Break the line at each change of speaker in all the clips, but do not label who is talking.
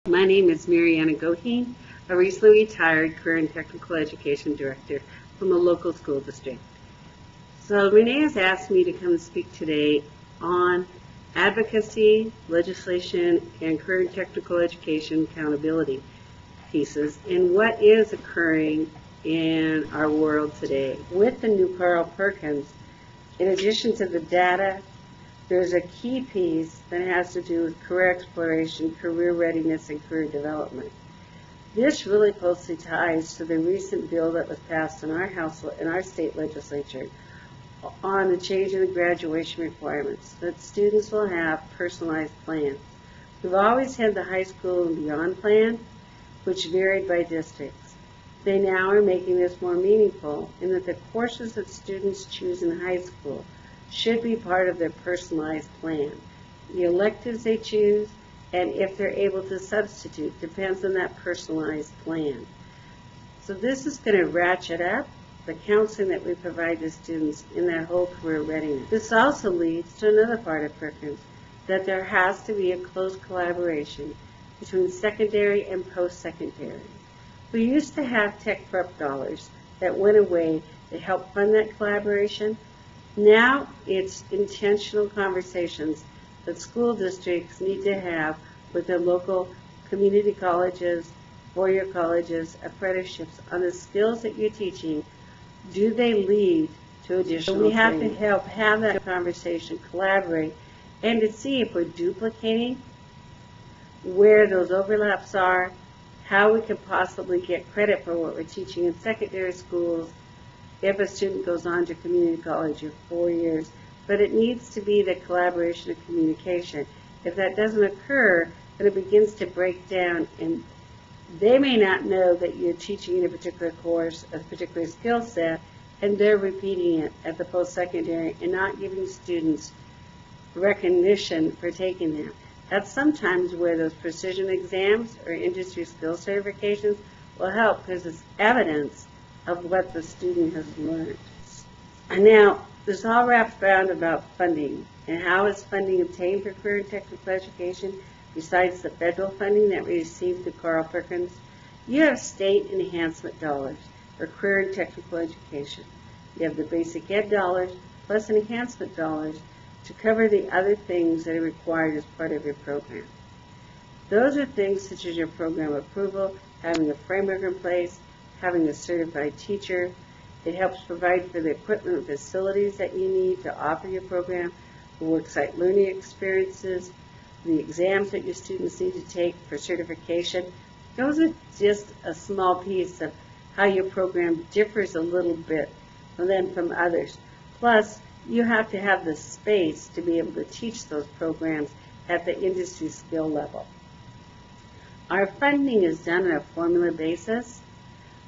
My name is Mariana Goheen, a recently retired career and technical education director from a local school district. So Renee has asked me to come and speak today on advocacy, legislation, and career and technical education accountability pieces and what is occurring in our world today. With the new Carl Perkins, in addition to the data, there's a key piece that has to do with career exploration, career readiness, and career development. This really closely ties to the recent bill that was passed in our House, in our state legislature, on the change in the graduation requirements, that students will have personalized plans. We've always had the high school and beyond plan, which varied by districts. They now are making this more meaningful in that the courses that students choose in high school should be part of their personalized plan. The electives they choose, and if they're able to substitute, depends on that personalized plan. So this is going to ratchet up the counseling that we provide to students in that whole career readiness. This also leads to another part of Perkins, that there has to be a close collaboration between secondary and post-secondary. We used to have tech prep dollars that went away to help fund that collaboration. Now it's intentional conversations that school districts need to have with their local community colleges, four-year colleges, apprenticeships on the skills that you're teaching. Do they lead to additional training? We have to help have that conversation, collaborate, and to see if we're duplicating, where those overlaps are, how we can possibly get credit for what we're teaching in secondary schools if a student goes on to community college for 4 years. But it needs to be the collaboration and communication. If that doesn't occur, then it begins to break down, and they may not know that you're teaching in a particular course, a particular skill set, and they're repeating it at the post-secondary and not giving students recognition for taking that. That's sometimes where those precision exams or industry skill certifications will help, because it's evidence of what the student has learned. And now, this all wraps around about funding, and how is funding obtained for career and technical education besides the federal funding that we received through Carl Perkins. You have state enhancement dollars for career and technical education. You have the basic ed dollars plus enhancement dollars to cover the other things that are required as part of your program. Those are things such as your program approval, having a framework in place, having a certified teacher. It helps provide for the equipment and facilities that you need to offer your program, the worksite learning experiences, the exams that your students need to take for certification. Those are just a small piece of how your program differs a little bit from others. Plus, you have to have the space to be able to teach those programs at the industry skill level. Our funding is done on a formula basis,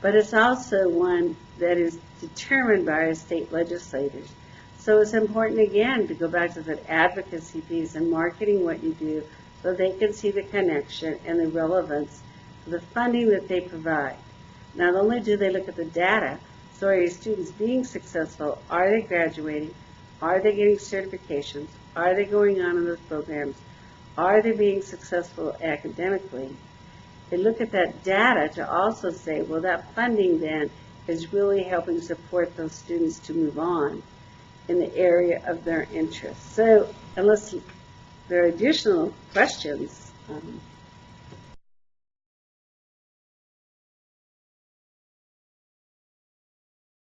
but it's also one that is determined by our state legislators. So it's important, again, to go back to that advocacy piece and marketing what you do so they can see the connection and the relevance of the funding that they provide. Not only do they look at the data, so are your students being successful? Are they graduating? Are they getting certifications? Are they going on in those programs? Are they being successful academically? They look at that data to also say, well, that funding then is really helping support those students to move on in the area of their interest. So unless there are additional questions,